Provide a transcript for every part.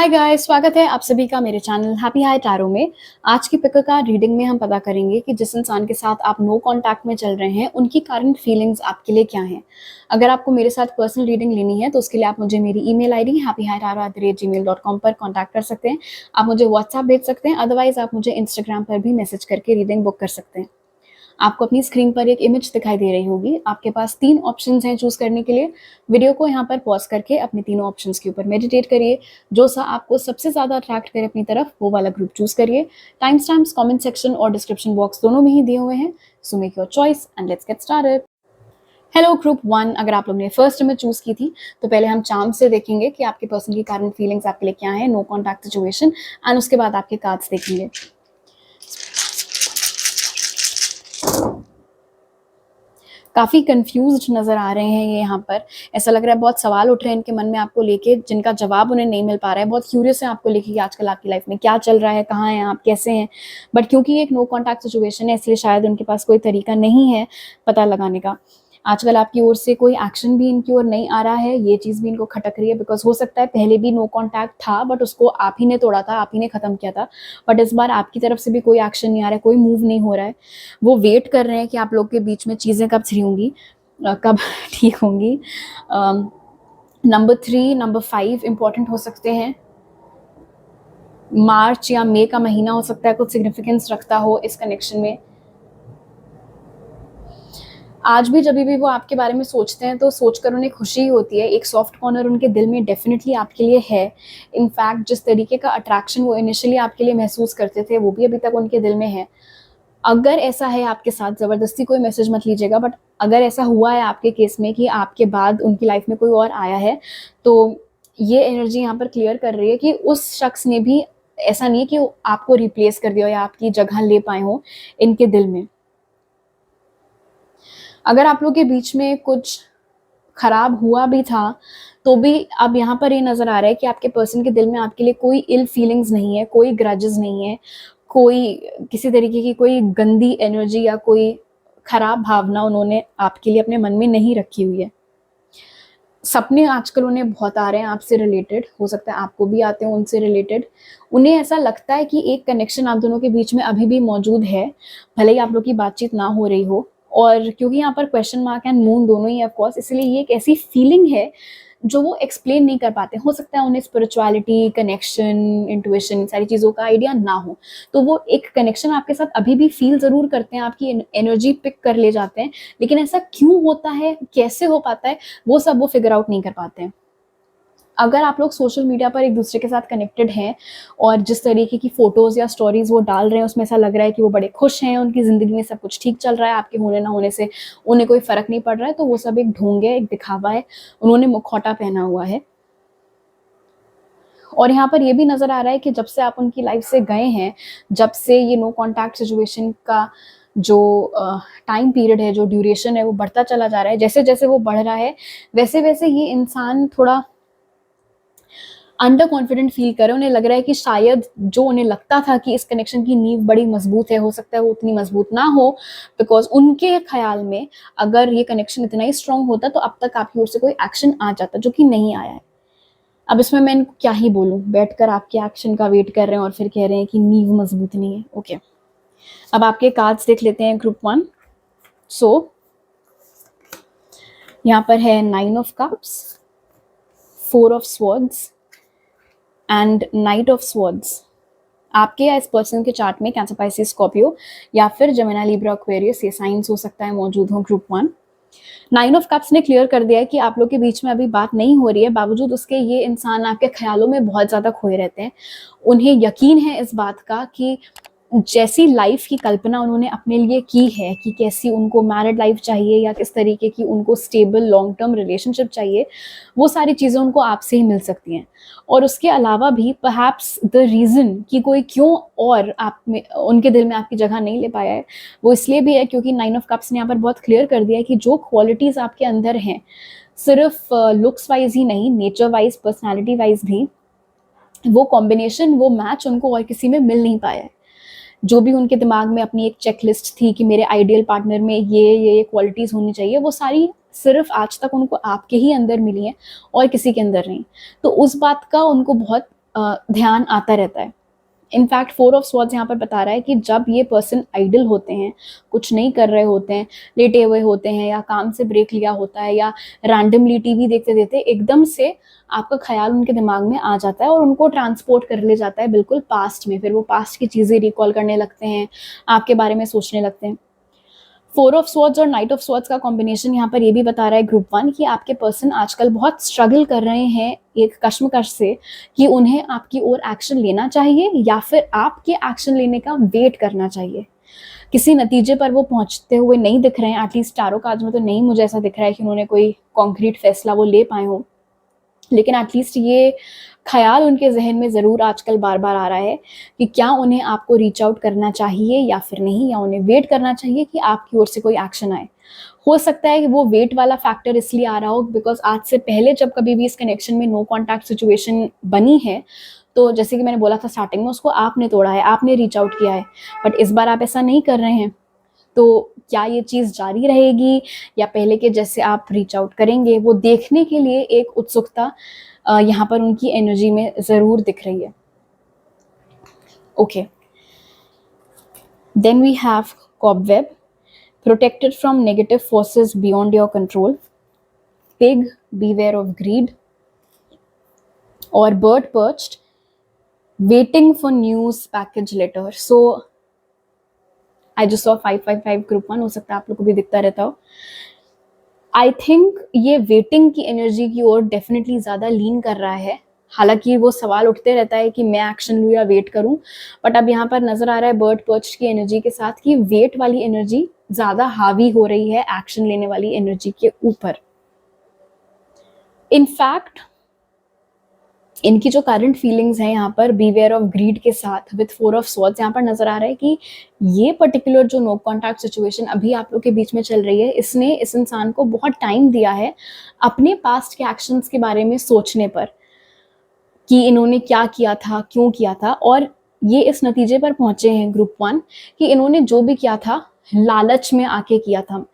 Hi guys, स्वागत है आप सभी का मेरे चैनल हैप्पी हाई टैरो में। आज की पिक कार्ड रीडिंग में हम पता करेंगे कि जिस इंसान के साथ आप नो कांटेक्ट में चल रहे हैं उनकी करंट फीलिंग्स आपके लिए क्या हैं। अगर आपको मेरे साथ पर्सनल रीडिंग लेनी है तो उसके लिए आप मुझे मेरी ईमेल आईडी happyhightaro@gmail.com पर कॉन्टैक्ट कर सकते हैं। आप मुझे व्हाट्सएप भेज सकते हैं, अदरवाइज आप मुझे इंस्टाग्राम पर भी मैसेज करके रीडिंग बुक कर सकते हैं। आपको अपनी स्क्रीन पर एक इमेज दिखाई दे रही होगी। आपके पास 3 ऑप्शंस हैं चूज़ करने के लिए। वीडियो को यहाँ पर पॉज़ करके अपने तीनों ऑप्शंस के ऊपर मेडिटेट करिए। जो सा आपको सबसे ज़्यादा अट्रैक्ट करे अपनी तरफ, वो वाला ग्रुप चूज़ करिए। टाइम स्टैम्प्स कमेंट सेक्शन और डिस्क्रिप्शन बॉक्स दोनों में ही दिए हुए हैं। So make your choice and let's get started. Hello group 1, अगर आप लोग ने फर्स्ट इमेज चूज़ की थी तो पहले हम चार्म से देखेंगे कि आपके पर्सन की करंट फीलिंग्स आपके लिए क्या है, नो कॉन्टैक्ट सिचुएशन, एंड उसके बाद आपके कार्ड्स देखेंगे। काफ़ी कंफ्यूज्ड नज़र आ रहे हैं ये यहाँ पर। ऐसा लग रहा है बहुत सवाल उठ रहे हैं इनके मन में आपको लेके, जिनका जवाब उन्हें नहीं मिल पा रहा है। बहुत क्यूरियस है आपको लेके कि आजकल आपकी लाइफ में क्या चल रहा है, कहाँ हैं आप, कैसे हैं। बट क्योंकि ये एक नो कॉन्टैक्ट सिचुएशन है, इसलिए शायद उनके पास कोई तरीका नहीं है पता लगाने का। आजकल आपकी ओर से कोई एक्शन भी इनकी ओर नहीं आ रहा है, ये चीज़ भी इनको खटक रही है। बिकॉज हो सकता है पहले भी नो कॉन्टैक्ट था बट उसको आप ही ने तोड़ा था, आप ही ने ख़त्म किया था। बट इस बार आपकी तरफ से भी कोई एक्शन नहीं आ रहा है, कोई मूव नहीं हो रहा है। वो वेट कर रहे हैं कि आप लोग के बीच में चीज़ें कब सही होंगी, कब ठीक होंगी। नंबर 3, नंबर 5 इंपॉर्टेंट हो सकते हैं। मार्च या मई का महीना हो सकता है, कुछ सिग्निफिकेंस रखता हो इस कनेक्शन में। आज भी जब भी वो आपके बारे में सोचते हैं तो सोचकर उन्हें खुशी होती है। एक सॉफ्ट कॉर्नर उनके दिल में डेफिनेटली आपके लिए है। इनफैक्ट जिस तरीके का अट्रैक्शन वो इनिशियली आपके लिए महसूस करते थे वो भी अभी तक उनके दिल में है। अगर ऐसा है आपके साथ, ज़बरदस्ती कोई मैसेज मत लीजिएगा, बट अगर ऐसा हुआ है आपके केस में कि आपके बाद उनकी लाइफ में कोई और आया है, तो ये एनर्जी यहाँ पर क्लियर कर रही है कि उस शख्स ने भी, ऐसा नहीं है कि वो आपको रिप्लेस कर दिया हो या आपकी जगह ले पाए हों इनके दिल में। अगर आप लोग के बीच में कुछ खराब हुआ भी था तो भी अब यहाँ पर ये नज़र आ रहा है कि आपके पर्सन के दिल में आपके लिए कोई इल फीलिंग्स नहीं है, कोई ग्रजेस नहीं है, कोई किसी तरीके की कोई गंदी एनर्जी या कोई खराब भावना उन्होंने आपके लिए अपने मन में नहीं रखी हुई है। सपने आजकल उन्हें बहुत आ रहे हैं आपसे रिलेटेड, हो सकता है आपको भी आते हो उनसे रिलेटेड। उन्हें ऐसा लगता है कि एक कनेक्शन आप दोनों के बीच में अभी भी मौजूद है, भले ही आप लोग की बातचीत ना हो रही हो। और क्योंकि यहाँ पर क्वेश्चन मार्क एंड मून दोनों ही ऑफ कोर्स, इसलिए ये एक ऐसी फीलिंग है जो वो एक्सप्लेन नहीं कर पाते। हो सकता है उन्हें स्पिरिचुअलिटी, कनेक्शन, इंट्यूशन, इन सारी चीज़ों का आइडिया ना हो, तो वो एक कनेक्शन आपके साथ अभी भी फील ज़रूर करते हैं, आपकी एनर्जी पिक कर ले जाते हैं। लेकिन ऐसा क्यों होता है, कैसे हो पाता है, वो सब वो फिगर आउट नहीं कर पाते हैं। अगर आप लोग सोशल मीडिया पर एक दूसरे के साथ कनेक्टेड हैं और जिस तरीके की फ़ोटोज़ या स्टोरीज़ वो डाल रहे हैं उसमें ऐसा लग रहा है कि वो बड़े खुश हैं, उनकी ज़िंदगी में सब कुछ ठीक चल रहा है, आपके होने ना होने से उन्हें कोई फ़र्क नहीं पड़ रहा है, तो वो सब एक ढोंग है, एक दिखावा है। उन्होंने मुखौटा पहना हुआ है। और यहाँ पर ये भी नज़र आ रहा है कि जब से आप उनकी लाइफ से गए हैं, जब से ये नो कॉन्टैक्ट सिचुएशन का जो टाइम पीरियड है, जो ड्यूरेशन है, वो बढ़ता चला जा रहा है। जैसे-जैसे वो बढ़ रहा है, वैसे-वैसे ये इंसान थोड़ा अंडर कॉन्फिडेंट फील कर रहे हैं। उन्हें लग रहा है कि शायद जो उन्हें लगता था कि इस कनेक्शन की नींव बड़ी मजबूत है, हो सकता है वो उतनी मजबूत ना हो। बिकॉज़ उनके ख़्याल में अगर ये कनेक्शन इतना ही स्ट्रॉन्ग होता तो अब तक आपकी ओर से कोई एक्शन आ जाता, जो कि नहीं आया है। अब इसमें मैं इनको क्या ही बोलूँ, बैठकर आपके एक्शन का वेट कर रहे हैं और फिर कह रहे हैं कि नींव मजबूत नहीं है। ओके, अब आपके कार्ड्स देख लेते हैं ग्रुप 1। सो यहाँ पर है 9 of cups, 4 of swords and night of swords. आपके या इस पर्सन के चार्ट में कैंसर, पाइसेस, स्कॉर्पियो या फिर जेमिनी, लिब्रा, एक्वेरियस, ये साइंस हो सकता है मौजूद हो ग्रुप 1। 9 ऑफ कप्स ने क्लियर कर दिया है कि आप लोग के बीच में अभी बात नहीं हो रही है, बावजूद उसके ये इंसान आपके ख्यालों में बहुत ज़्यादा खोए रहते हैं। उन्हें यकीन है इस बात का कि जैसी लाइफ की कल्पना उन्होंने अपने लिए की है कि कैसी उनको मैरिड लाइफ चाहिए या किस तरीके की उनको स्टेबल लॉन्ग टर्म रिलेशनशिप चाहिए, वो सारी चीज़ें उनको आपसे ही मिल सकती हैं। और उसके अलावा भी परहैप्स द रीज़न कि कोई क्यों और आप में, उनके दिल में आपकी जगह नहीं ले पाया है, वो इसलिए भी है क्योंकि 9 ऑफ कप्स ने यहाँ पर बहुत क्लियर कर दिया है कि जो क्वालिटीज़ आपके अंदर हैं, सिर्फ लुक्स वाइज ही नहीं, नेचर वाइज, पर्सनैलिटी वाइज भी, वो कॉम्बिनेशन, वो मैच उनको और किसी में मिल नहीं पाया है। जो भी उनके दिमाग में अपनी एक चेकलिस्ट थी कि मेरे आइडियल पार्टनर में ये क्वालिटीज़ होनी चाहिए, वो सारी सिर्फ आज तक उनको आपके ही अंदर मिली हैं और किसी के अंदर नहीं। तो उस बात का उनको बहुत ध्यान आता रहता है। इनफैक्ट 4 ऑफ स्वॉर्ड्स यहाँ पर बता रहा है कि जब ये पर्सन आइडल होते हैं, कुछ नहीं कर रहे होते हैं, लेटे हुए होते हैं या काम से ब्रेक लिया होता है या रैंडमली टीवी देखते देखते एकदम से आपका ख्याल उनके दिमाग में आ जाता है और उनको ट्रांसपोर्ट कर ले जाता है बिल्कुल पास्ट में। फिर वो पास्ट की चीज़ें रिकॉल करने लगते हैं, आपके बारे में सोचने लगते हैं। 4 ऑफ स्वॉर्ड्स और नाइट ऑफ स्वॉर्ड्स का कॉम्बिनेशन यहाँ पर ये भी बता रहा है ग्रुप 1 कि आपके पर्सन आजकल बहुत स्ट्रगल कर रहे हैं एक कश्मकश से कि उन्हें आपकी ओर एक्शन लेना चाहिए या फिर आपके एक्शन लेने का वेट करना चाहिए। किसी नतीजे पर वो पहुंचते हुए नहीं दिख रहे हैं, एटलीस्ट टैरो कार्ड्स में तो नहीं मुझे ऐसा दिख रहा है कि उन्होंने कोई कॉन्क्रीट फैसला वो ले पाए हों, लेकिन एटलीस्ट ये ख्याल उनके जहन में ज़रूर आजकल बार बार आ रहा है कि क्या उन्हें आपको रीच आउट करना चाहिए या फिर नहीं, या उन्हें वेट करना चाहिए कि आपकी ओर से कोई एक्शन आए। हो सकता है कि वो वेट वाला फैक्टर इसलिए आ रहा हो बिकॉज आज से पहले जब कभी भी इस कनेक्शन में नो कॉन्टैक्ट सिचुएशन बनी है, तो जैसे कि मैंने बोला था स्टार्टिंग में, उसको आपने तोड़ा है, आपने रीच आउट किया है, बट इस बार आप ऐसा नहीं कर रहे हैं। तो क्या ये चीज़ जारी रहेगी या पहले के जैसे आप रीच आउट करेंगे, वो देखने के लिए एक उत्सुकता यहाँ पर उनकी एनर्जी में ज़रूर दिख रही है। Okay, then we have cobweb, protected from negative forces beyond your control, pig, beware of greed, or bird perched, waiting for news package letter. So I just saw 555 group 1, हो सकता है आप लोग को भी दिखता रहता हो। आई थिंक ये वेटिंग की एनर्जी की ओर डेफिनेटली ज़्यादा लीन कर रहा है। हालांकि वो सवाल उठते रहता है कि मैं एक्शन लूँ या वेट करूँ, बट अब यहाँ पर नज़र आ रहा है बर्ड पर्च की एनर्जी के साथ कि वेट वाली एनर्जी ज़्यादा हावी हो रही है एक्शन लेने वाली एनर्जी के ऊपर। इनफैक्ट इनकी जो करंट फीलिंग्स हैं यहाँ पर बीवेयर ऑफ ग्रीड के साथ विथ 4 ऑफ स्वॉर्ड्स, यहाँ पर नजर आ रहा है कि ये पर्टिकुलर जो नो कॉन्टैक्ट सिचुएशन अभी आप लोग के बीच में चल रही है, इसने इस इंसान को बहुत टाइम दिया है अपने पास्ट के एक्शंस के बारे में सोचने पर कि इन्होंने क्या किया था, क्यों किया था, और ये इस नतीजे पर पहुंचे हैं ग्रुप 1 कि इन्होंने जो भी किया था लालच में आके किया था।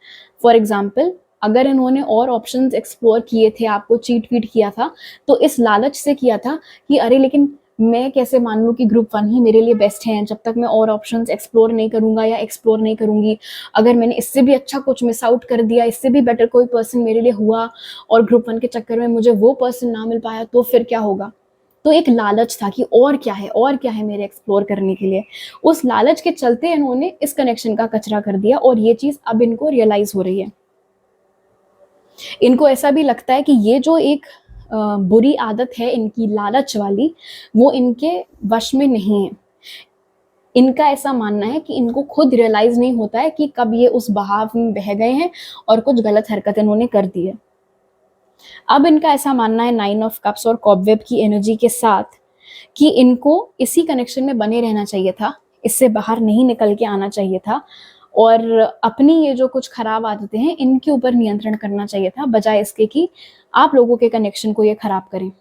फॉर एग्जाम्पल, अगर इन्होंने और ऑप्शंस एक्सप्लोर किए थे, आपको चीट वीट किया था, तो इस लालच से किया था कि अरे लेकिन मैं कैसे मान लूँ कि ग्रुप 1 ही मेरे लिए बेस्ट है, जब तक मैं और ऑप्शंस एक्सप्लोर नहीं करूँगा या एक्सप्लोर नहीं करूँगी, अगर मैंने इससे भी अच्छा कुछ मिस आउट कर दिया, इससे भी बेटर कोई पर्सन मेरे लिए हुआ और ग्रुप 1 के चक्कर में मुझे वो पर्सन ना मिल पाया, तो फिर क्या होगा। तो एक लालच था कि और क्या है, और क्या है मेरे एक्सप्लोर करने के लिए। उस लालच के चलते इन्होंने इस कनेक्शन का कचरा कर दिया और ये चीज़ अब इनको रियलाइज हो रही है। इनको ऐसा भी लगता है कि ये जो एक बुरी आदत है इनकी लालच वाली, वो इनके वश में नहीं है। इनका ऐसा मानना है कि इनको खुद रियलाइज नहीं होता है कि कब ये उस बहाव में बह गए हैं और कुछ गलत हरकत इन्होंने कर दी है। अब इनका ऐसा मानना है 9 ऑफ कप्स और कॉबवेब की एनर्जी के साथ कि इनको इसी कनेक्शन में बने रहना चाहिए था, इससे बाहर नहीं निकल के आना चाहिए था और अपनी ये जो कुछ खराब आदतें हैं इनके ऊपर नियंत्रण करना चाहिए था, बजाय इसके कि आप लोगों के कनेक्शन को ये खराब करें।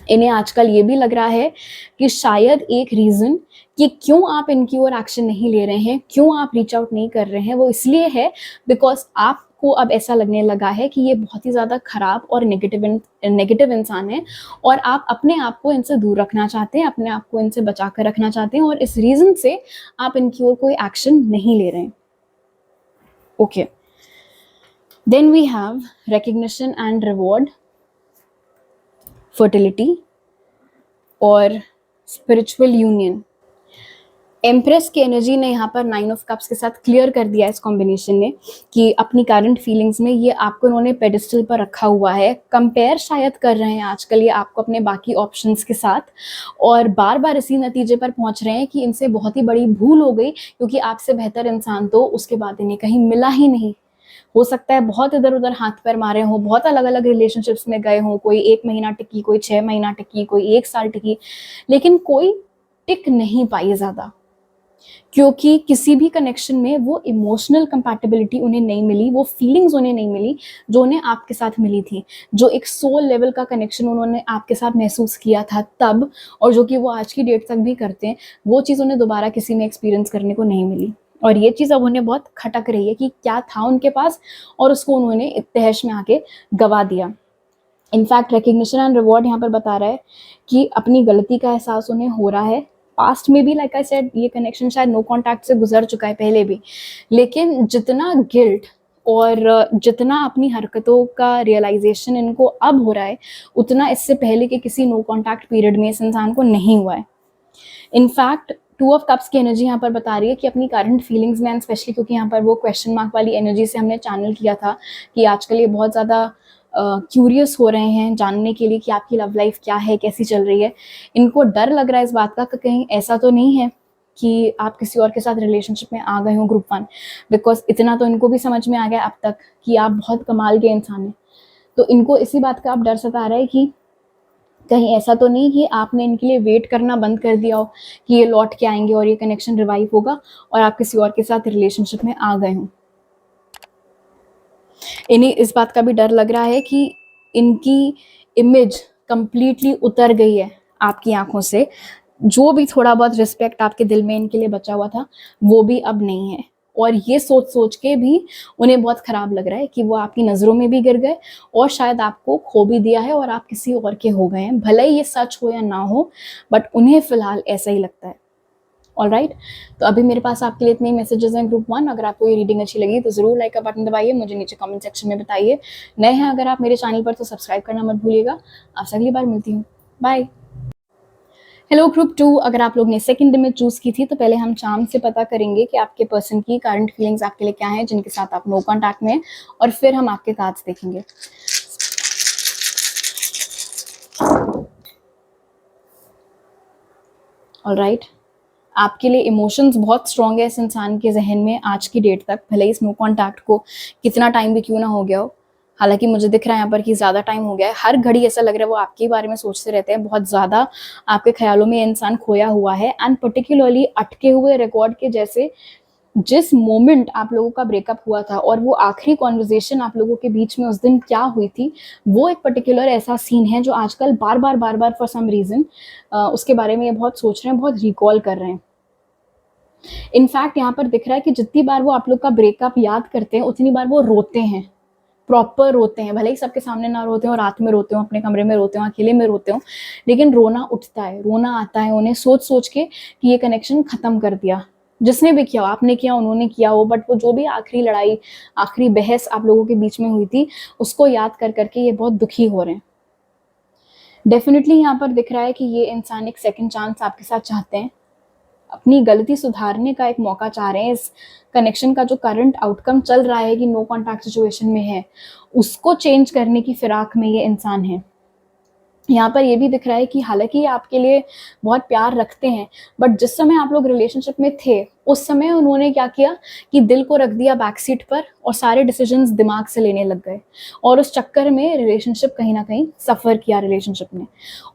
इन्हें आजकल ये भी लग रहा है कि शायद एक रीज़न कि क्यों आप इनकी ओर एक्शन नहीं ले रहे हैं, क्यों आप रीच आउट नहीं कर रहे हैं, वो इसलिए है बिकॉज आपको अब ऐसा लगने लगा है कि ये बहुत ही ज़्यादा खराब और नेगेटिव इंसान है और आप अपने आप को इनसे दूर रखना चाहते हैं, अपने आप को इनसे बचा कर रखना चाहते हैं और इस रीज़न से आप इनकी ओर कोई एक्शन नहीं ले रहे हैं। Okay, then we have recognition and reward, fertility और स्पिरिचुअल यूनियन। एम्प्रेस की एनर्जी ने यहाँ पर 9 ऑफ कप्स के साथ क्लियर कर दिया इस कॉम्बिनेशन ने कि अपनी करंट फीलिंग्स में ये आपको इन्होंने पेडिस्टल पर रखा हुआ है, कंपेयर शायद कर रहे हैं आजकल ये आपको अपने बाकी ऑप्शंस के साथ, और बार बार इसी नतीजे पर पहुंच रहे हैं कि इनसे बहुत ही बड़ी भूल हो गई क्योंकि आपसे बेहतर इंसान तो उसके बाद इन्हें कहीं मिला ही नहीं। हो सकता है बहुत इधर उधर हाथ पैर मारे हों, बहुत अलग अलग रिलेशनशिप्स में गए हों, कोई 1 महीना टिकी, कोई 6 महीना टिकी, कोई 1 साल टिकी, लेकिन कोई टिक नहीं पाई ज़्यादा क्योंकि किसी भी कनेक्शन में वो इमोशनल कंपैटिबिलिटी उन्हें नहीं मिली, वो फीलिंग्स उन्हें नहीं मिली जो उन्हें आपके साथ मिली थी, जो एक सोल लेवल का कनेक्शन उन्होंने आपके साथ महसूस किया था तब, और जो कि वो आज की डेट तक भी करते हैं, वो चीज़ उन्हें दोबारा किसी में एक्सपीरियंस करने को नहीं मिली। और ये चीज़ अब उन्हें बहुत खटक रही है कि क्या था उनके पास और उसको उन्होंने तहश में आके गवा दिया। इनफैक्ट रिकग्निशन एंड रिवॉर्ड यहाँ पर बता रहा है कि अपनी गलती का एहसास उन्हें हो रहा है। पास्ट में भी लाइक आई सेड ये कनेक्शन शायद नो कॉन्टैक्ट से गुजर चुका है पहले भी, लेकिन जितना गिल्ट और जितना अपनी हरकतों का रियलाइजेशन इनको अब हो रहा है, उतना इससे पहले के किसी नो कॉन्टैक्ट पीरियड में इस इंसान को नहीं हुआ है। इनफैक्ट 2 ऑफ कप्स की एनर्जी यहाँ पर बता रही है कि अपनी करंट फीलिंग्स में, एंड स्पेशली क्योंकि यहाँ पर वो क्वेश्चन मार्क वाली एनर्जी से हमने चैनल किया था कि आजकल ये बहुत ज़्यादा क्यूरियस हो रहे हैं जानने के लिए कि आपकी लव लाइफ क्या है, कैसी चल रही है। इनको डर लग रहा है इस बात का कि कहीं ऐसा तो नहीं है कि आप किसी और के साथ रिलेशनशिप में आ गए हो ग्रुप 1, बिकॉज इतना तो इनको भी समझ में आ गया अब तक कि आप बहुत कमाल के इंसान हैं। तो इनको इसी बात का अब डर सता रहा है कि कहीं ऐसा तो नहीं कि आपने इनके लिए वेट करना बंद कर दिया हो कि ये लौट के आएंगे और ये कनेक्शन रिवाइव होगा और आप किसी और के साथ रिलेशनशिप में आ गए हों। इन्हें इस बात का भी डर लग रहा है कि इनकी इमेज कंप्लीटली उतर गई है आपकी आंखों से। जो भी थोड़ा बहुत रिस्पेक्ट आपके दिल में इनके लिए बचा हुआ था वो भी अब नहीं है, और ये सोच सोच के भी उन्हें बहुत खराब लग रहा है कि वो आपकी नज़रों में भी गिर गए और शायद आपको खो भी दिया है और आप किसी और के हो गए हैं। भले ही ये सच हो या ना हो, बट उन्हें फिलहाल ऐसा ही लगता है। ऑलराइट, तो अभी मेरे पास आपके लिए इतने मैसेजेस हैं ग्रुप 1। अगर आपको ये रीडिंग अच्छी लगी तो ज़रूर लाइक का बटन दबाइए, मुझे नीचे कमेंट सेक्शन में बताइए। नए हैं अगर आप मेरे चैनल पर तो सब्सक्राइब करना मत भूलिएगा। आपसे अगली बार मिलती हूँ, बाय। हेलो ग्रुप 2, अगर आप लोग ने सेकंड इमेज चूज की थी तो पहले हम चार्म से पता करेंगे कि आपके पर्सन की करंट फीलिंग्स आपके लिए क्या है जिनके साथ आप नो कॉन्टैक्ट में हैं, और फिर हम आपके कार्ड्स देखेंगे। ऑलराइट, आपके लिए इमोशंस बहुत स्ट्रॉन्ग है इस इंसान के जहन में आज की डेट तक, भले ही इस नो कॉन्टैक्ट को कितना टाइम भी क्यों ना हो गया हो। हालांकि मुझे दिख रहा है यहाँ पर कि ज़्यादा टाइम हो गया है। हर घड़ी ऐसा लग रहा है वो आपके बारे में सोचते रहते हैं, बहुत ज़्यादा आपके ख्यालों में इंसान खोया हुआ है, एंड पर्टिकुलरली अटके हुए रिकॉर्ड के जैसे। जिस मोमेंट आप लोगों का ब्रेकअप हुआ था और वो आखिरी कॉन्वर्जेशन आप लोगों के बीच में उस दिन क्या हुई थी, वो एक पर्टिकुलर ऐसा सीन है जो आजकल बार बार फॉर सम रीज़न उसके बारे में ये बहुत सोच रहे हैं, बहुत रिकॉल कर रहे हैं। इनफैक्ट यहाँ पर दिख रहा है कि जितनी बार वो आप लोग का ब्रेकअप याद करते हैं उतनी बार वो रोते हैं, प्रॉपर रोते हैं। भले ही सबके सामने ना रोते हो, रात में रोते हो, अपने कमरे में रोते हो, अकेले में रोते हो, लेकिन रोना उठता है, रोना आता है उन्हें सोच सोच के कि ये कनेक्शन खत्म कर दिया। जिसने भी किया, आपने किया, उन्होंने किया हो, बट वो जो भी आखिरी लड़ाई, आखिरी बहस आप लोगों के बीच में हुई थी, उसको याद कर करके ये बहुत दुखी हो रहे हैं। डेफिनेटली यहाँ पर दिख रहा है कि ये इंसान एक सेकंड चांस आपके साथ चाहते हैं, अपनी गलती सुधारने का एक मौका चाह रहे हैं। इस कनेक्शन का जो करंट आउटकम चल रहा है कि नो कॉन्टैक्ट सिचुएशन में है, उसको चेंज करने की फिराक में ये इंसान है। यहाँ पर ये भी दिख रहा है कि हालांकि ये आपके लिए बहुत प्यार रखते हैं, बट जिस समय आप लोग रिलेशनशिप में थे उस समय उन्होंने क्या किया कि दिल को रख दिया बैक सीट पर और सारे डिसीजंस दिमाग से लेने लग गए, और उस चक्कर में रिलेशनशिप कहीं ना कहीं सफ़र किया रिलेशनशिप में।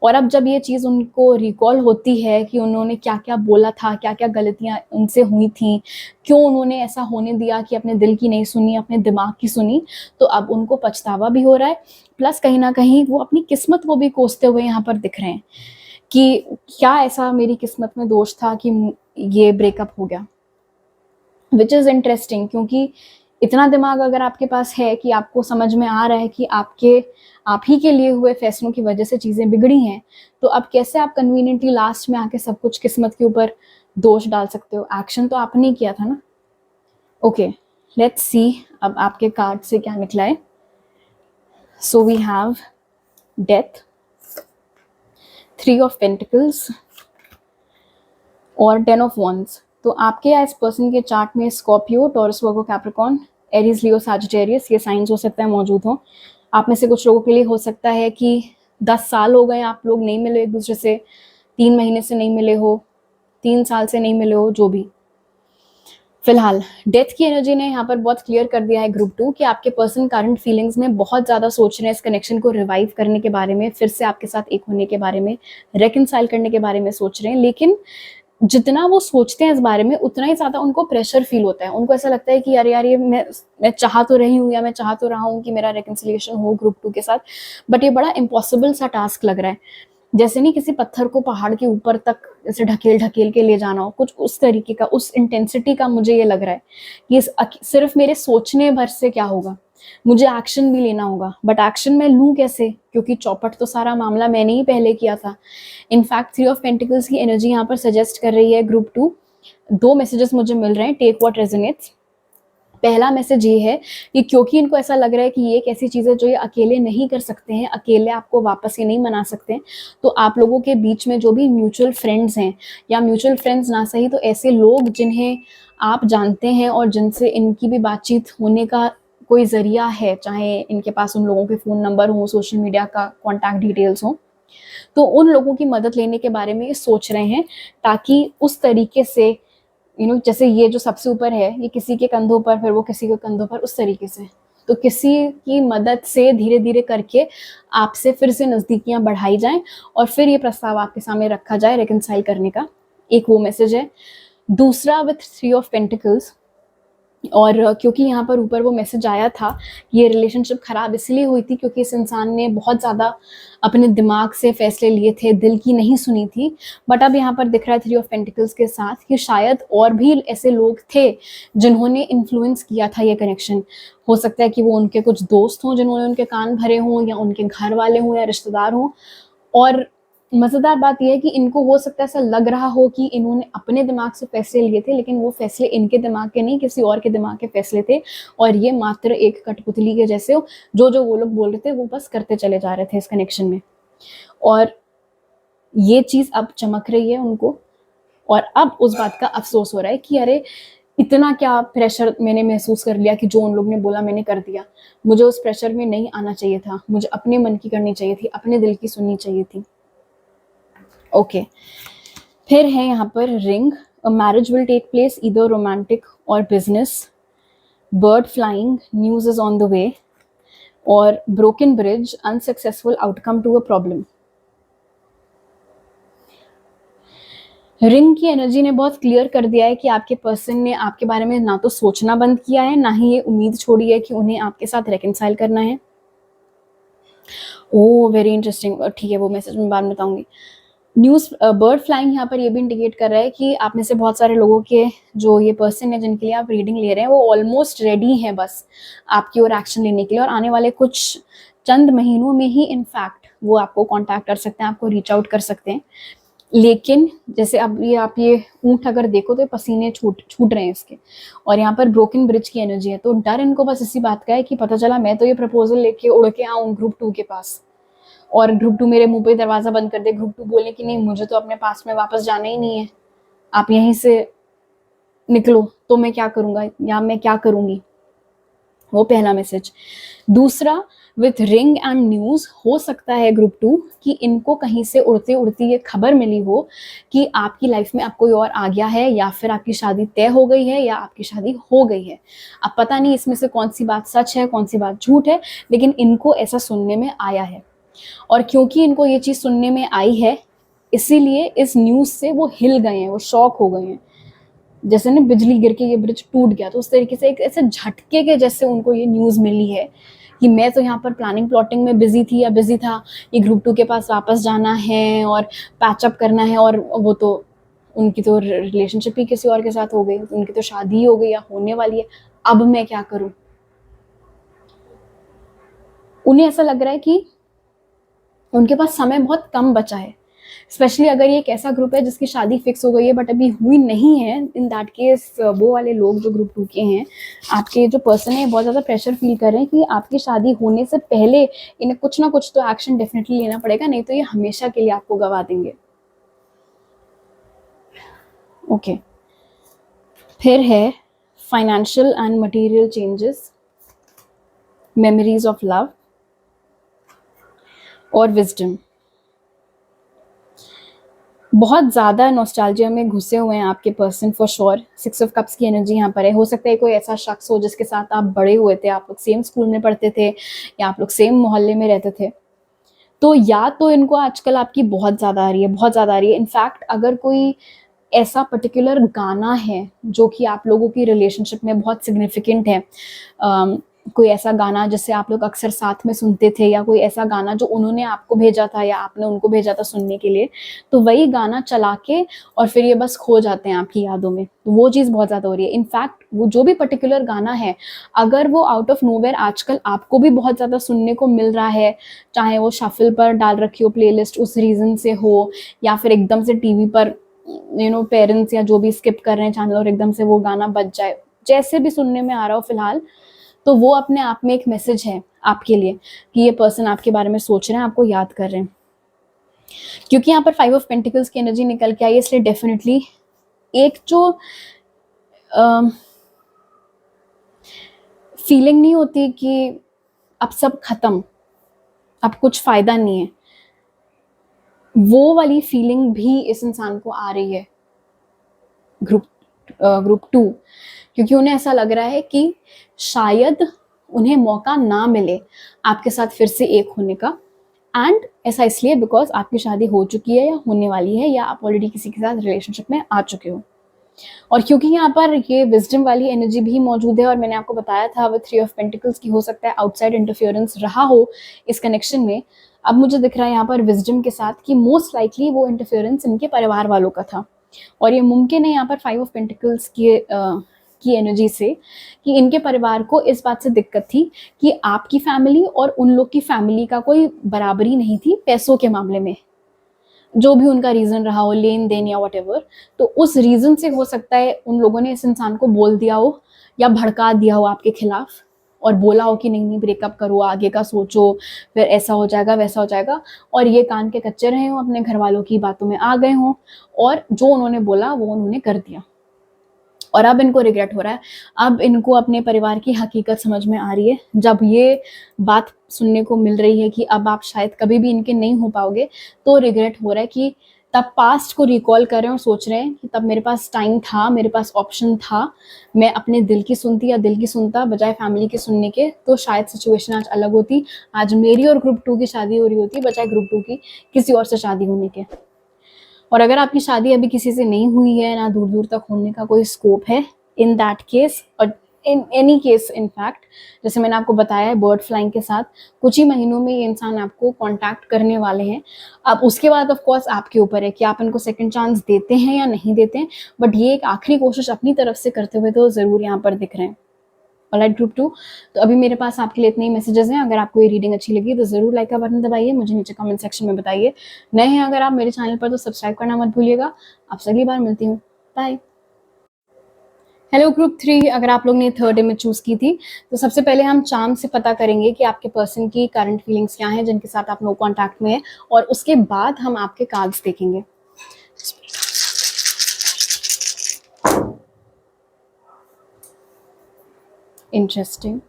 और अब जब ये चीज़ उनको रिकॉल होती है कि उन्होंने क्या क्या बोला था, क्या क्या गलतियाँ उनसे हुई थी, क्यों उन्होंने ऐसा होने दिया कि अपने दिल की नहीं सुनी, अपने दिमाग की सुनी, तो अब उनको पछतावा भी हो रहा है। प्लस कहीं ना कहीं वो अपनी किस्मत को भी कोसते हुए यहाँ पर दिख रहे हैं कि क्या ऐसा मेरी किस्मत में दोष था कि ये ब्रेकअप हो गया। विच इज़ इंटरेस्टिंग, क्योंकि इतना दिमाग अगर आपके पास है कि आपको समझ में आ रहा है कि आप ही के लिए हुए फैसलों की वजह से चीज़ें बिगड़ी हैं, तो अब कैसे आप कन्वीनियंटली लास्ट में आके सब कुछ किस्मत के ऊपर दोष डाल सकते हो? एक्शन तो आपने ही किया था ना। ओके, लेट्स सी अब आपके कार्ड से क्या निकला है। So we have death, 3 of pentacles और 10 ऑफ वॉन्ड्स। तो आपके या इस पर्सन के चार्ट में स्कॉर्पियो, टॉरस, वर्गो, कैप्रिकॉर्न, एरीज, लियो, सैजिटेरियस ये साइंस हो सकता है मौजूद हो। आप में से कुछ लोगों के लिए हो सकता है कि 10 साल हो गए आप लोग नहीं मिले एक दूसरे से, 3 महीने से नहीं मिले हो, 3 साल से नहीं मिले हो, जो भी। फिलहाल डेथ की एनर्जी ने यहाँ पर बहुत क्लियर कर दिया है ग्रुप 2 कि आपके पर्सन करंट फीलिंग्स में बहुत ज़्यादा सोच रहे हैं इस कनेक्शन को रिवाइव करने के बारे में, फिर से आपके साथ एक होने के बारे में, रेकनसाइल करने के बारे में सोच रहे हैं। लेकिन जितना वो सोचते हैं इस बारे में उतना ही ज़्यादा उनको प्रेशर फील होता है। उनको ऐसा लगता है कि अरे यार ये मैं चाह तो रही हूँ या मैं चाह तो रहा हूँ कि मेरा रेकन्सिलिएशन हो ग्रुप 2 के साथ, बट ये बड़ा इम्पॉसिबल सा टास्क लग रहा है। जैसे नहीं किसी पत्थर को पहाड़ के ऊपर तक ऐसे ढकेल ढकेल के ले जाना हो, कुछ उस तरीके का, उस इंटेंसिटी का मुझे ये लग रहा है कि सिर्फ मेरे सोचने भर से क्या होगा। मुझे एक्शन भी लेना होगा, बट एक्शन मैं लूँ कैसे, क्योंकि चौपट तो सारा मामला मैंने ही पहले किया था। इनफैक्ट 3 ऑफ पेंटिकल्स की एनर्जी यहाँ पर सजेस्ट कर रही है ग्रुप 2। 2 मैसेजेस मुझे मिल रहे हैं, टेक व्हाट रेजोनेट्स। पहला मैसेज ये है कि क्योंकि इनको ऐसा लग रहा है कि ये एक ऐसी चीज़ है जो ये अकेले नहीं कर सकते हैं, अकेले आपको वापस ये नहीं मना सकते, तो आप लोगों के बीच में जो भी म्यूचुअल फ्रेंड्स हैं, या म्यूचुअल फ्रेंड्स ना सही तो ऐसे लोग जिन्हें आप जानते हैं और जिनसे इनकी भी बातचीत होने का कोई ज़रिया है, चाहे इनके पास उन लोगों के फ़ोन नंबर हों, सोशल मीडिया का कॉन्टैक्ट डिटेल्स हों, तो उन लोगों की मदद लेने के बारे में ये सोच रहे हैं, ताकि उस तरीके से जैसे ये जो सबसे ऊपर है, ये किसी के कंधों पर, फिर वो किसी के कंधों पर, उस तरीके से। तो किसी की मदद से धीरे धीरे करके आपसे फिर से नज़दीकियां बढ़ाई जाएं और फिर ये प्रस्ताव आपके सामने रखा जाए रिकनसाइल करने का। एक वो मैसेज है। दूसरा विथ 3 ऑफ पेंटिकल्स, और क्योंकि यहाँ पर ऊपर वो मैसेज आया था, ये रिलेशनशिप ख़राब इसलिए हुई थी क्योंकि इस इंसान ने बहुत ज़्यादा अपने दिमाग से फैसले लिए थे, दिल की नहीं सुनी थी। बट अब यहाँ पर दिख रहा है 3 ऑफ पेंटिकल्स के साथ कि शायद और भी ऐसे लोग थे जिन्होंने इन्फ्लुएंस किया था ये कनेक्शन। हो सकता है कि वो उनके कुछ दोस्त हों जिन्होंने उनके कान भरे हों, या उनके घर वाले हों, या रिश्तेदार हों। और मज़ेदार बात यह है कि इनको हो सकता है ऐसा लग रहा हो कि इन्होंने अपने दिमाग से फैसले लिए थे, लेकिन वो फैसले इनके दिमाग के नहीं, किसी और के दिमाग के फैसले थे, और ये मात्र एक कठपुतली के जैसे हो, जो वो लोग बोल रहे थे वो बस करते चले जा रहे थे इस कनेक्शन में। और ये चीज़ अब चमक रही है उनको, और अब उस बात का अफसोस हो रहा है कि अरे इतना क्या प्रेशर मैंने महसूस कर लिया कि जो उन लोग ने बोला मैंने कर दिया। मुझे उस प्रेशर में नहीं आना चाहिए था, मुझे अपने मन की करनी चाहिए थी, अपने दिल की सुननी चाहिए थी। ओके, फिर है यहाँ पर ring. A marriage will take place, either romantic और business. Bird flying, news is on the way. और broken bridge, unsuccessful outcome to a problem. Ring की एनर्जी ने बहुत क्लियर कर दिया है कि आपके पर्सन ने आपके बारे में ना तो सोचना बंद किया है, ना ही ये उम्मीद छोड़ी है कि उन्हें आपके साथ रेकनसाइल करना है। ओह वेरी इंटरेस्टिंग, ठीक है वो मैसेज मैं बाद में बताऊंगी। न्यूज़ बर्ड फ्लाइंग यहाँ पर ये भी इंडिकेट कर रहा है कि आप में से बहुत सारे लोगों के जो ये पर्सन है जिनके लिए आप रीडिंग ले रहे हैं, वो ऑलमोस्ट रेडी हैं बस आपकी ओर एक्शन लेने के लिए, और आने वाले कुछ चंद महीनों में ही इनफैक्ट वो आपको कांटेक्ट कर सकते हैं, आपको रीच आउट कर सकते हैं। लेकिन जैसे अब ये आप ये ऊँट अगर देखो तो पसीने छूट रहे हैं इसके, और यहाँ पर ब्रोकन ब्रिज की एनर्जी है। तो डर इनको बस इसी बात का है कि पता चला मैं तो ये प्रपोजल लेके उड़ के आऊँ ग्रुप 2 के पास, और ग्रुप 2 मेरे मुंह पे दरवाजा बंद कर दे, ग्रुप 2 बोले कि नहीं मुझे तो अपने पास में वापस जाना ही नहीं है, आप यहीं से निकलो, तो मैं क्या करूंगा या मैं क्या करूंगी। वो पहला मैसेज। दूसरा, विथ रिंग एंड न्यूज, हो सकता है ग्रुप 2 कि इनको कहीं से उड़ते उड़ती ये खबर मिली हो कि आपकी लाइफ में अब कोई और आ गया है, या फिर आपकी शादी तय हो गई है, या आपकी शादी हो गई है। अब पता नहीं इसमें से कौन सी बात सच है, कौन सी बात झूठ है, लेकिन इनको ऐसा सुनने में आया है। और क्योंकि इनको ये चीज़ सुनने में आई है, इसीलिए इस न्यूज़ से वो हिल गए हैं, वो शॉक हो गए हैं। जैसे ना बिजली गिर के ये ब्रिज टूट गया, तो उस तरीके से एक ऐसे झटके के जैसे उनको ये न्यूज़ मिली है कि मैं तो यहाँ पर प्लानिंग प्लॉटिंग में बिजी थी या बिजी था, ये ग्रुप 2 के पास वापस जाना है और पैचअप करना है, और वो तो उनकी तो रिलेशनशिप ही किसी और के साथ हो गई, उनकी तो शादी हो गई या होने वाली है, अब मैं क्या करूँ। उन्हें ऐसा लग रहा है कि उनके पास समय बहुत कम बचा है, स्पेशली अगर ये एक ऐसा ग्रुप है जिसकी शादी फिक्स हो गई है बट अभी हुई नहीं है। इन दैट केस वो वाले लोग जो ग्रुप 2 के हैं, आपके जो पर्सन है, बहुत ज़्यादा प्रेशर फील कर रहे हैं कि आपकी शादी होने से पहले इन्हें कुछ ना कुछ तो एक्शन डेफिनेटली लेना पड़ेगा, नहीं तो ये हमेशा के लिए आपको गवा देंगे। ओके, फिर है financial and material changes, memories of love और विजडम। बहुत ज़्यादा नॉस्टैल्जिया में घुसे हुए हैं आपके person for sure. 6 of cups की एनर्जी यहाँ पर है। हो सकता है कोई ऐसा शख्स हो जिसके साथ आप बड़े हुए थे, आप लोग सेम स्कूल में पढ़ते थे, या आप लोग सेम मोहल्ले में रहते थे। तो या तो इनको आजकल आपकी बहुत ज़्यादा आ रही है, बहुत ज़्यादा आ रही है। इनफैक्ट अगर कोई ऐसा पर्टिकुलर गाना है जो कि आप लोगों की रिलेशनशिप में बहुत सिग्निफिकेंट है, कोई ऐसा गाना जिससे आप लोग अक्सर साथ में सुनते थे, या कोई ऐसा गाना जो उन्होंने आपको भेजा था या आपने उनको भेजा था सुनने के लिए, तो वही गाना चला के और फिर ये बस खो जाते हैं आपकी यादों में। तो वो चीज़ बहुत ज़्यादा हो रही है। इनफैक्ट वो जो भी पर्टिकुलर गाना है, अगर वो आउट ऑफ नोवेयर आजकल आपको भी बहुत ज़्यादा सुनने को मिल रहा है, चाहे वो शफल पर डाल रखी हो प्लेलिस्ट उस रीज़न से हो, या फिर एकदम से टीवी पर पेरेंट्स या जो भी स्किप कर रहे हैं चैनल और एकदम से वो गाना बज जाए, जैसे भी सुनने में आ रहा हो फिलहाल, तो वो अपने आप में एक मैसेज है आपके लिए कि ये पर्सन आपके बारे में सोच रहे हैं, आपको याद कर रहे हैं। क्योंकि यहाँ पर 5 ऑफ पेंटिकल्स की एनर्जी निकल के आई है, इसलिए डेफिनेटली एक जो फीलिंग नहीं होती कि अब सब खत्म, अब कुछ फ़ायदा नहीं है, वो वाली फीलिंग भी इस इंसान को आ रही है ग्रुप 2, क्योंकि उन्हें ऐसा लग रहा है कि शायद उन्हें मौका ना मिले आपके साथ फिर से एक होने का। एंड ऐसा इसलिए बिकॉज आपकी शादी हो चुकी है या होने वाली है, या आप ऑलरेडी किसी के साथ रिलेशनशिप में आ चुके हो। और क्योंकि यहाँ पर ये विजडम वाली एनर्जी भी मौजूद है, और मैंने आपको बताया था विद 3 ऑफ पेंटिकल्स की हो सकता है आउटसाइड इंटरफियरेंस रहा हो इस कनेक्शन में। अब मुझे दिख रहा है यहाँ पर विजडम के साथ कि मोस्ट लाइकली वो इंटरफियरेंस इनके परिवार वालों का था, और ये मुमकिन है यहाँ पर 5 ऑफ पेंटिकल्स की एनर्जी से कि इनके परिवार को इस बात से दिक्कत थी कि आपकी फैमिली और उन लोग की फैमिली का कोई बराबरी नहीं थी पैसों के मामले में, जो भी उनका रीज़न रहा हो, लेन देन या वॉटेवर। तो उस रीज़न से हो सकता है उन लोगों ने इस इंसान को बोल दिया हो या भड़का दिया हो आपके खिलाफ, और बोला हो कि नहीं नहीं ब्रेकअप करो, आगे का सोचो, फिर ऐसा हो जाएगा वैसा हो जाएगा, और ये कान के कच्चे रहे हों, अपने घर वालों की बातों में आ गए हों, और जो उन्होंने बोला वो उन्होंने कर दिया, और अब इनको रिग्रेट हो रहा है। अब इनको अपने परिवार की हकीकत समझ में आ रही है। जब ये बात सुनने को मिल रही है कि अब आप शायद कभी भी इनके नहीं हो पाओगे, तो रिग्रेट हो रहा है कि तब पास्ट को रिकॉल कर रहे हैं और सोच रहे हैं कि तब मेरे पास टाइम था, मेरे पास ऑप्शन था, मैं अपने दिल की सुनती या दिल की सुनता बजाय फैमिली के सुनने के, तो शायद सिचुएशन आज अलग होती। आज मेरी और ग्रुप 2 की शादी हो रही होती बजाय ग्रुप 2 की किसी और से शादी होने के। और अगर आपकी शादी अभी किसी से नहीं हुई है, ना दूर दूर तक होने का कोई स्कोप है, इन दैट केस और इन एनी केस इनफैक्ट, जैसे मैंने आपको बताया है बर्ड फ्लाइंग के साथ, कुछ ही महीनों में ये इंसान आपको कांटेक्ट करने वाले हैं। अब उसके बाद ऑफ कोर्स आपके ऊपर है कि आप इनको सेकंड चांस देते हैं या नहीं देते हैं, बट ये एक आखिरी कोशिश अपनी तरफ से करते हुए तो ज़रूर यहाँ पर दिख रहे हैं। ऑलराइट ग्रुप 2, तो अभी मेरे पास आपके लिए इतने ही मैसेजेस हैं। अगर आपको ये रीडिंग अच्छी लगी तो ज़रूर लाइक का बटन दबाइए, मुझे नीचे कमेंट सेक्शन में बताइए। नए हैं अगर आप मेरे चैनल पर तो सब्सक्राइब करना मत भूलिएगा। आपसे अगली बार मिलती हूँ, बाय। हेलो ग्रुप 3, अगर आप लोग ने थर्ड इमेज चूज़ की थी, तो सबसे पहले हम चार्म से पता करेंगे कि आपके पर्सन की करंट फीलिंग्स क्या हैं जिनके साथ आप नो कॉन्टैक्ट में है, और उसके बाद हम आपके कार्ड्स देखेंगे। इंटरेस्टिंग,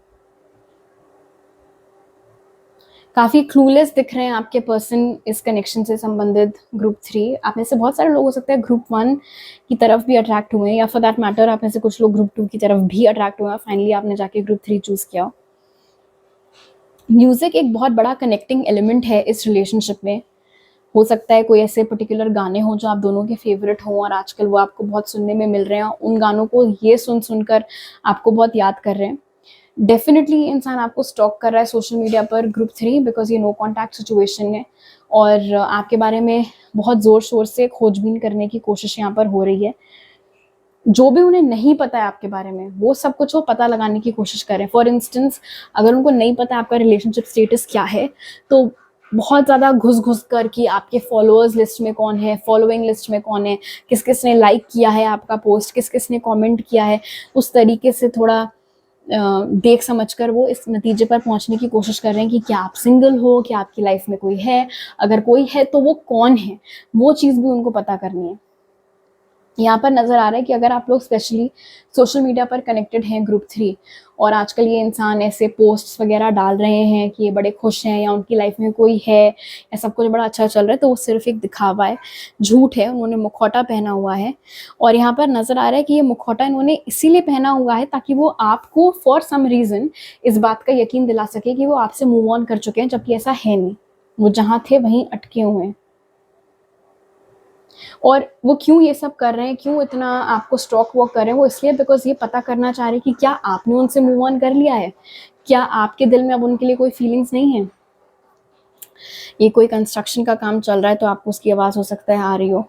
काफ़ी क्लूलेस दिख रहे हैं आपके पर्सन इस कनेक्शन से संबंधित ग्रुप 3। आप में से बहुत सारे लोग हो सकते हैं ग्रुप 1 की तरफ भी अट्रैक्ट हुए हैं, या फॉर दैट मैटर आप में से कुछ लोग ग्रुप 2 की तरफ भी अट्रैक्ट हुए हैं, फाइनली आपने जाके ग्रुप 3 चूज़ किया। म्यूज़िक एक बहुत बड़ा कनेक्टिंग एलिमेंट है इस रिलेशनशिप में। हो सकता है कोई ऐसे पर्टिकुलर गाने हों जो आप दोनों के फेवरेट हों और आजकल वो आपको बहुत सुनने में मिल रहे हैं, उन गानों को ये सुनकर आपको बहुत याद कर रहे हैं। डेफिनेटली इंसान आपको स्टॉक कर रहा है सोशल मीडिया पर ग्रुप 3, बिकॉज ये नो कॉन्टैक्ट सिचुएशन है, और आपके बारे में बहुत ज़ोर शोर से खोजबीन करने की कोशिश यहाँ पर हो रही है। जो भी उन्हें नहीं पता है आपके बारे में, वो सब कुछ वो पता लगाने की कोशिश करें। फॉर इंस्टेंस, अगर उनको नहीं पता आपका रिलेशनशिप स्टेटस क्या है, तो बहुत ज़्यादा घुस कर कि आपके फॉलोअर्स लिस्ट में कौन है, फॉलोइंग लिस्ट में कौन है, किस किस ने लाइक किया है आपका पोस्ट, किस किस ने कमेंट किया है, उस तरीके से थोड़ा देख समझ कर वो इस नतीजे पर पहुंचने की कोशिश कर रहे हैं कि क्या आप सिंगल हो, क्या आपकी लाइफ में कोई है, अगर कोई है तो वो कौन है, वो चीज़ भी उनको पता करनी है। यहाँ पर नज़र आ रहा है कि अगर आप लोग स्पेशली सोशल मीडिया पर कनेक्टेड हैं ग्रुप 3, और आजकल ये इंसान ऐसे पोस्ट्स वगैरह डाल रहे हैं कि ये बड़े खुश हैं या उनकी लाइफ में कोई है या सब कुछ बड़ा अच्छा चल रहा है, तो वो सिर्फ एक दिखावा है, झूठ है। उन्होंने मुखौटा पहना हुआ है, और यहाँ पर नज़र आ रहा है कि ये मुखौटा इन्होंने इसीलिए पहना हुआ है ताकि वो आपको फॉर सम रीज़न इस बात का यकीन दिला सके कि वो आपसे मूव ऑन कर चुके हैं, जबकि ऐसा है नहीं। वो जहाँ थे वहीं अटके हुए हैं। और वो क्यों ये सब कर रहे हैं, क्यों इतना आपको स्टॉक वॉक कर रहे हैं, वो इसलिए बिकॉज ये पता करना चाह रहे हैं कि क्या आपने उनसे मूव ऑन कर लिया है, क्या आपके दिल में अब उनके लिए कोई फीलिंग्स नहीं है? ये कोई कंस्ट्रक्शन का काम चल रहा है तो आपको उसकी आवाज़ हो सकता है आ रही हो।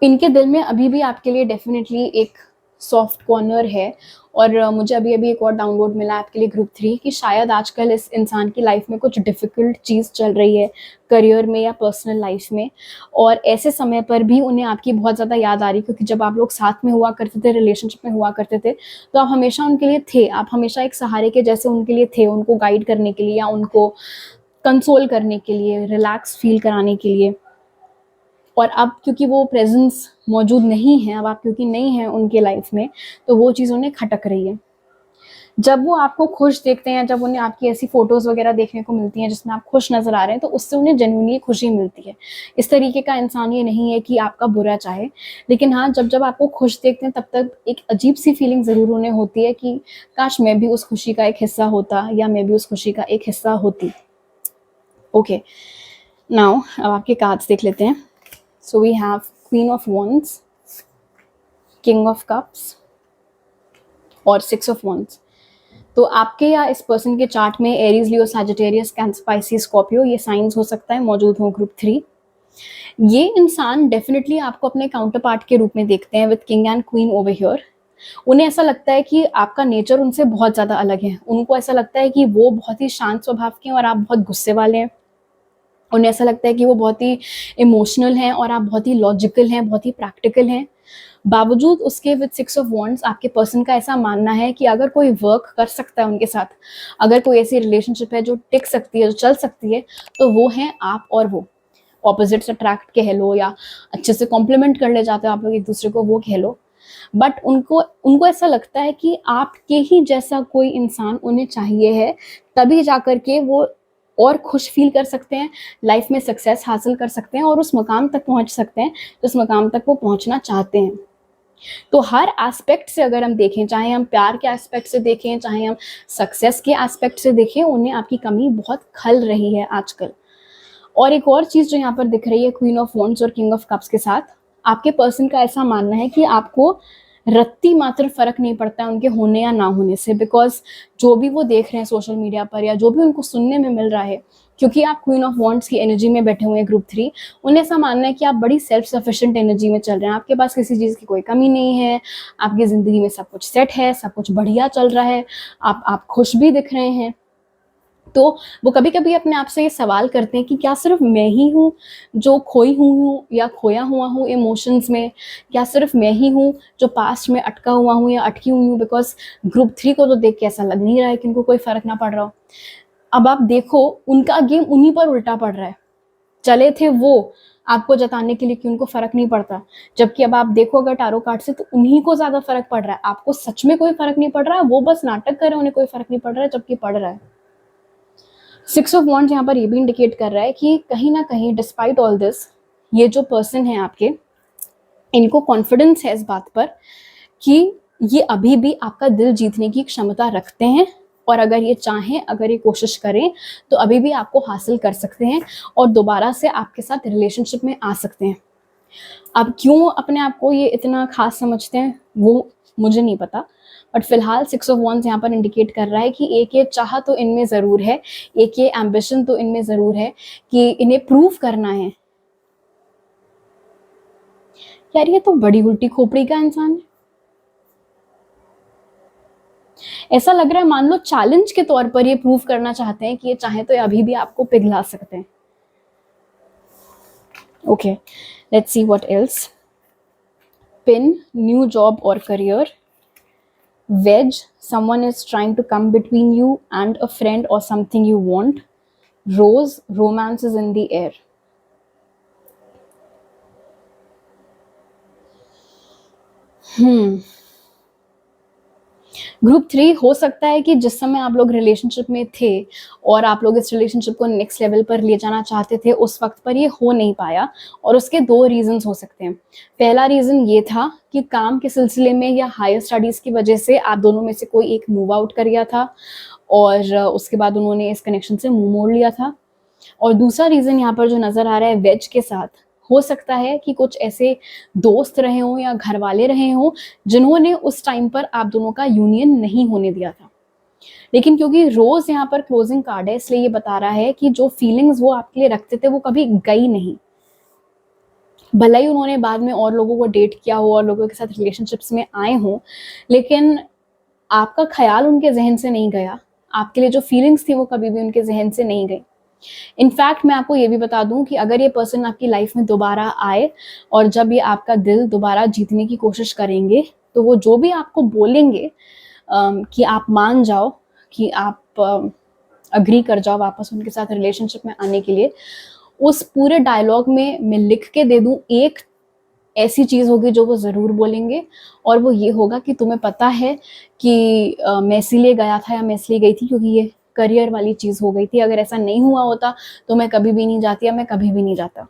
इनके दिल में अभी भी आपके लिए डेफिनेटली एक सॉफ्ट कॉर्नर है। और मुझे अभी अभी एक और डाउनलोड मिला है आपके लिए ग्रुप 3 कि शायद आजकल इस इंसान की लाइफ में कुछ डिफ़िकल्ट चीज़ चल रही है, करियर में या पर्सनल लाइफ में, और ऐसे समय पर भी उन्हें आपकी बहुत ज़्यादा याद आ रही है, क्योंकि जब आप लोग साथ में हुआ करते थे, रिलेशनशिप में हुआ करते थे, तो आप हमेशा उनके लिए थे, आप हमेशा एक सहारे के जैसे उनके लिए थे, उनको गाइड करने के लिए या उनको कंसोल करने के लिए, रिलैक्स फ़ील कराने के लिए। और अब क्योंकि वो प्रेजेंस मौजूद नहीं है, अब आप क्योंकि नहीं हैं उनके लाइफ में, तो वो चीज़ उन्हें खटक रही है। जब वो आपको खुश देखते हैं, जब उन्हें आपकी ऐसी फ़ोटोज़ वगैरह देखने को मिलती हैं जिसमें आप खुश नज़र आ रहे हैं, तो उससे उन्हें जेन्युइनली खुशी मिलती है। इस तरीके का इंसान ये नहीं है कि आपका बुरा चाहे, लेकिन हाँ, जब आपको खुश देखते हैं तब तक एक अजीब-सी फीलिंग ज़रूर उन्हें होती है कि काश मैं भी उस खुशी का एक हिस्सा होता या मैं भी उस खुशी का एक हिस्सा होती। ओके, नाउ अब आपके कार्ड्स देख लेते हैं। So we have Queen of Wands, King of Cups और Six of Wands। तो आपके या इस पर्सन के चार्ट में एरीज, लियो, सैजिटेरियस, कैंसर, पाइसिस, स्कॉर्पियो ये साइंस हो सकता है मौजूद हो ग्रुप 3। ये इंसान डेफिनेटली आपको अपने काउंटर पार्ट के रूप में देखते हैं with king and queen over here. उन्हें ऐसा लगता है कि आपका नेचर उनसे बहुत ज़्यादा अलग है। उनको ऐसा लगता है कि वो बहुत ही शांत स्वभाव के हैं और आप बहुत गुस्से वाले हैं। उन्हें ऐसा लगता है कि वो बहुत ही इमोशनल हैं और आप बहुत ही लॉजिकल हैं, बहुत ही प्रैक्टिकल हैं। बावजूद उसके विद सिक्स ऑफ वॉन्ड्स आपके पर्सन का ऐसा मानना है कि अगर कोई वर्क कर सकता है उनके साथ, अगर कोई ऐसी रिलेशनशिप है जो टिक सकती है, जो चल सकती है, तो वो हैं आप और वो। ऑपोजिट्स अट्रैक्ट कह लो या अच्छे से कॉम्प्लीमेंट कर ले जाते हो आप लोग एक दूसरे को, वो कह लो। बट उनको उनको ऐसा लगता है कि आपके ही जैसा कोई इंसान उन्हें चाहिए है, तभी जाकर के वो और खुश फील कर सकते हैं, लाइफ में सक्सेस हासिल कर सकते हैं और उस मकाम तक पहुंच सकते हैं जिस मकाम तक वो पहुंचना चाहते हैं। तो हर एस्पेक्ट से अगर हम देखें, चाहे हम प्यार के एस्पेक्ट से देखें, चाहे हम सक्सेस के एस्पेक्ट से देखें, उन्हें आपकी कमी बहुत खल रही है आजकल। और एक और चीज़ जो यहाँ पर दिख रही है क्वीन ऑफ वॉन्ड्स और किंग ऑफ कप्स के साथ, आपके पर्सन का ऐसा मानना है कि आपको रत्ती मात्र फ़र्क नहीं पड़ता है उनके होने या ना होने से, बिकॉज जो भी वो देख रहे हैं सोशल मीडिया पर या जो भी उनको सुनने में मिल रहा है, क्योंकि आप क्वीन ऑफ वॉन्ड्स की एनर्जी में बैठे हुए हैं ग्रुप 3, उन्हें ऐसा मानना है कि आप बड़ी सेल्फ सफिशिएंट एनर्जी में चल रहे हैं, आपके पास किसी चीज़ की कोई कमी नहीं है, आपकी ज़िंदगी में सब कुछ सेट है, सब कुछ बढ़िया चल रहा है, आप खुश भी दिख रहे हैं। तो वो कभी-कभी अपने आप से ये सवाल करते हैं कि क्या सिर्फ मैं ही हूँ जो खोई हुई हूँ या खोया हुआ हूँ इमोशंस में? क्या सिर्फ मैं ही हूँ जो पास्ट में अटका हुआ हूँ या अटकी हुई हूँ? बिकॉज़ ग्रुप 3 को तो देख के ऐसा लग नहीं रहा है कि इनको कोई फ़र्क ना पड़ रहा हो। अब आप देखो, उनका गेम उन्हीं पर उल्टा पड़ रहा है। चले थे वो आपको जताने के लिए कि उनको फ़र्क नहीं पड़ता, जबकि अब आप देखो अगर टैरो कार्ड से, तो उन्हीं को ज़्यादा फ़र्क पड़ रहा है। आपको सच में कोई फ़र्क नहीं पड़ रहा है, वो बस नाटक कर रहे हैं, उन्हें कोई फ़र्क नहीं पड़ रहा है, जबकि पड़ रहा है। सिक्स ऑफ वॉन्ड्स यहाँ पर ये भी इंडिकेट कर रहा है कि कहीं ना कहीं डिस्पाइट ऑल दिस, ये जो पर्सन है आपके, इनको कॉन्फिडेंस है इस बात पर कि ये अभी भी आपका दिल जीतने की क्षमता रखते हैं, और अगर ये चाहें, अगर ये कोशिश करें, तो अभी भी आपको हासिल कर सकते हैं और दोबारा से आपके साथ रिलेशनशिप में आ सकते हैं। अब क्यों अपने आप को ये इतना खास समझते हैं वो मुझे नहीं पता, बट फिलहाल सिक्स ऑफ वॉन्ड्स यहाँ पर इंडिकेट कर रहा है कि एक ये चाह तो इनमें ज़रूर है, एक ये एम्बिशन तो इनमें ज़रूर है कि इन्हें प्रूव करना है। यार ये तो बड़ी उल्टी खोपड़ी का इंसान है। ऐसा लग रहा है मान लो चैलेंज के तौर पर ये प्रूव करना चाहते हैं कि ये चाहे तो अभी भी आपको पिघला सकते हैं। Okay, let's see what else. Pin, new job और career. Wedge, someone is trying to come between you and a friend or something you want. Rose, romance is in the air. Group 3 हो सकता है कि जिस समय आप लोग relationship में थे और आप लोग इस रिलेशनशिप को नेक्स्ट लेवल पर ले जाना चाहते थे, उस वक्त पर ये हो नहीं पाया, और उसके दो रीजंस हो सकते हैं। पहला रीज़न ये था कि काम के सिलसिले में या हायर स्टडीज़ की वजह से आप दोनों में से कोई एक मूव आउट कर गया था और उसके बाद उन्होंने इस कनेक्शन से मुंह मोड़ लिया था। और दूसरा रीज़न यहाँ पर जो नज़र आ रहा है वेज के साथ, हो सकता है कि कुछ ऐसे दोस्त रहे हों या घर वाले रहे हों जिन्होंने उस टाइम पर आप दोनों का यूनियन नहीं होने दिया था। लेकिन क्योंकि रोज यहाँ पर क्लोजिंग कार्ड है, इसलिए ये बता रहा है कि जो फीलिंग्स वो आपके लिए रखते थे वो कभी गई नहीं। भले ही उन्होंने बाद में और लोगों को डेट किया हो और लोगों के साथ रिलेशनशिप्स में आए हों, लेकिन आपका ख्याल उनके जहन से नहीं गया। आपके लिए जो फीलिंग्स थी वो कभी भी उनके जहन से नहीं गई। इनफैक्ट मैं आपको ये भी बता दूं कि अगर ये पर्सन आपकी लाइफ में दोबारा आए और जब ये आपका दिल दोबारा जीतने की कोशिश करेंगे, तो वो जो भी आपको बोलेंगे कि आप मान जाओ, कि आप अग्री कर जाओ वापस उनके साथ रिलेशनशिप में आने के लिए, उस पूरे डायलॉग में मैं लिख के दे दूं, एक ऐसी चीज़ होगी जो वो ज़रूर बोलेंगे, और वो ये होगा कि तुम्हें पता है कि मैं इसीलिए गया था या मैं इसलिए गई थी क्योंकि ये करियर वाली चीज़ हो गई थी। अगर ऐसा नहीं हुआ होता तो मैं कभी भी नहीं जाती या मैं कभी भी नहीं जाता।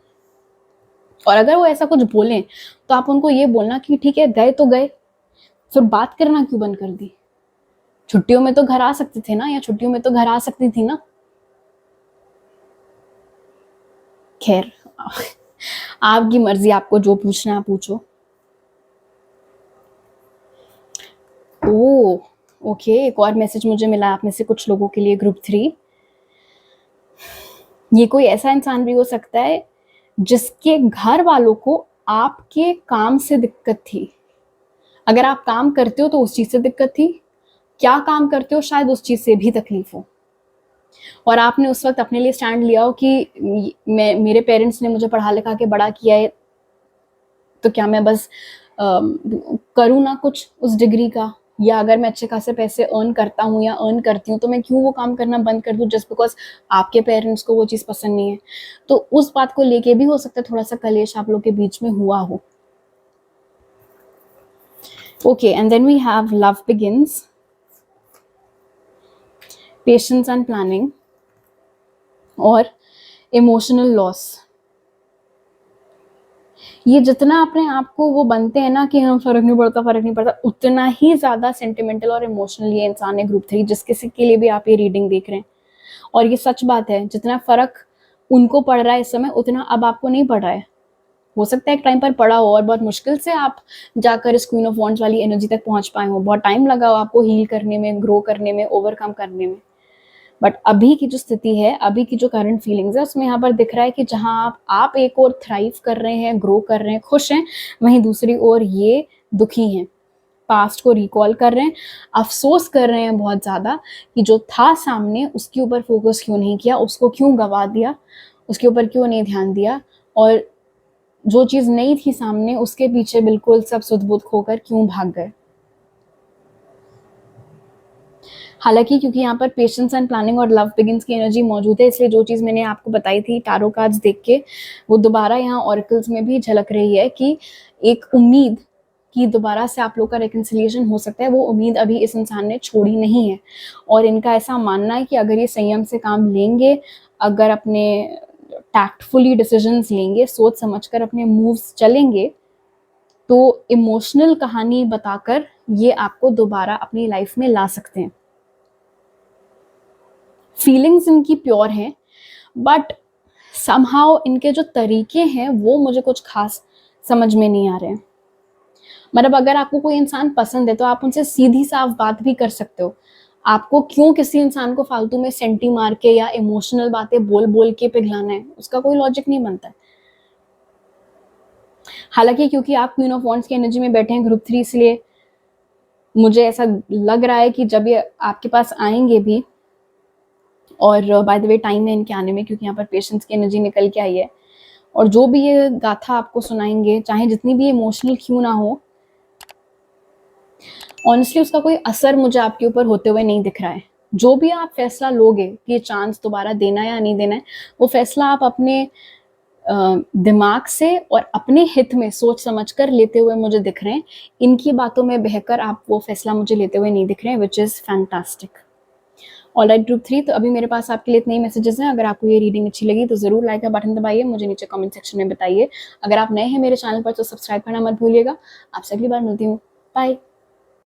और अगर वो ऐसा कुछ बोलें तो आप उनको ये बोलना कि ठीक है, गए तो गए, फिर बात करना क्यों बंद कर दी? छुट्टियों में तो घर आ सकते थे ना, या छुट्टियों में तो घर आ सकती थी ना। खैर, आपकी मर्जी, आपको जो पूछना है पूछो। ओह, ओके, एक और मैसेज मुझे मिला आप में से कुछ लोगों के लिए, ग्रुप 3। ये कोई ऐसा इंसान भी हो सकता है जिसके घर वालों को आपके काम से दिक्कत थी। अगर आप काम करते हो तो उस चीज से दिक्कत थी, क्या काम करते हो शायद उस चीज से भी तकलीफ हो, और आपने उस वक्त अपने लिए स्टैंड लिया हो कि मेरे पेरेंट्स ने मुझे पढ़ा लिखा के बड़ा किया है, तो क्या मैं बस करूँ ना कुछ उस डिग्री का, या अगर मैं अच्छे खासे पैसे अर्न करता हूँ या अर्न करती हूँ तो मैं क्यों वो काम करना बंद कर दूँ जस्ट बिकॉज आपके पेरेंट्स को वो चीज़ पसंद नहीं है। तो उस बात को लेके भी हो सकता है थोड़ा सा कलेश आप लोग के बीच में हुआ हो। Okay, and then we have love begins, patience and planning, और इमोशनल लॉस। ये जितना अपने आप को वो बनते हैं ना कि हम फर्क नहीं पड़ता फर्क नहीं पड़ता, उतना ही ज्यादा सेंटिमेंटल और इमोशनल ये इंसान है ग्रुप 3, जिस किसी के लिए भी आप ये रीडिंग देख रहे हैं। और ये सच बात है, जितना फर्क उनको पड़ रहा है इस समय उतना अब आपको नहीं पड़ रहा है। हो सकता है एक टाइम पर पड़ा हो और बहुत मुश्किल से आप जाकर इस क्वीन ऑफ वॉन्ड्स वाली एनर्जी तक पहुंच पाए हो, बहुत टाइम लगा हो आपको हील करने में, ग्रो करने में, ओवरकम करने में। बट अभी की जो स्थिति है, अभी की जो करंट फीलिंग्स है, उसमें यहाँ पर दिख रहा है कि जहां आप एक और थ्राइव कर रहे हैं, ग्रो कर रहे हैं, खुश हैं, वहीं दूसरी ओर ये दुखी हैं, पास्ट को रिकॉल कर रहे हैं, अफसोस कर रहे हैं बहुत ज़्यादा कि जो था सामने उसके ऊपर फोकस क्यों नहीं किया, उसको क्यों गवा दिया, उसके ऊपर क्यों नहीं ध्यान दिया, और जो चीज़ नहीं थी सामने उसके पीछे बिल्कुल सब सुध बुध खोकर क्यों भाग गए। हालांकि क्योंकि यहाँ पर पेशेंस एंड प्लानिंग और लव बिगिंस की एनर्जी मौजूद है, इसलिए जो चीज़ मैंने आपको बताई थी टारो कार्ड्स देख के, वो दोबारा यहाँ ऑरिकल्स में भी झलक रही है कि एक उम्मीद कि दोबारा से आप लोग का रिकन्सिलिएशन हो सकता है। वो उम्मीद अभी इस इंसान ने छोड़ी नहीं है, और इनका ऐसा मानना है कि अगर ये संयम से काम लेंगे, अगर अपने टैक्टफुली डिसीजंस लेंगे, सोच समझकर अपने मूव्स चलेंगे, तो इमोशनल कहानी बताकर ये आपको दोबारा अपनी लाइफ में ला सकते हैं। फीलिंग्स इनकी प्योर हैं, बट समहाउ इनके जो तरीके हैं वो मुझे कुछ खास समझ में नहीं आ रहे हैं। मतलब अगर आपको कोई इंसान पसंद है तो आप उनसे सीधी साफ बात भी कर सकते हो। आपको क्यों किसी इंसान को फालतू में सेंटी मार के या इमोशनल बातें बोल बोल के पिघलाना है, उसका कोई लॉजिक नहीं बनता है। हालांकि क्योंकि आप क्वीन ऑफ वॉन्ड्स की एनर्जी में बैठे हैं ग्रुप 3, इसलिए मुझे ऐसा लग रहा है कि जब ये आपके पास आएंगे भी, और बाय द वे टाइम है इनके आने में क्योंकि यहाँ पर पेशेंस की एनर्जी निकल के आई है, और जो भी ये गाथा आपको सुनाएंगे, चाहे जितनी भी इमोशनल क्यों ना हो, ऑनेस्टली उसका कोई असर मुझे आपके ऊपर होते हुए नहीं दिख रहा है। जो भी आप फैसला लोगे कि चांस दोबारा देना या नहीं देना है, वो फैसला आप अपने दिमाग से और अपने हित में सोच समझ कर लेते हुए मुझे दिख रहे हैं। इनकी बातों में बहकर आप वो फैसला मुझे लेते हुए नहीं दिख रहे हैं, which is fantastic. Alright group 3, तो अभी मेरे पास आपके लिए इतने ही मैसेजेस हैं। अगर आपको ये रीडिंग अच्छी लगी तो ज़रूर लाइक का बटन दबाइए, मुझे नीचे कमेंट सेक्शन में बताइए। अगर आप नए हैं मेरे चैनल पर तो सब्सक्राइब करना मत भूलिएगा। आपसे अगली बार मिलती हूँ, बाय।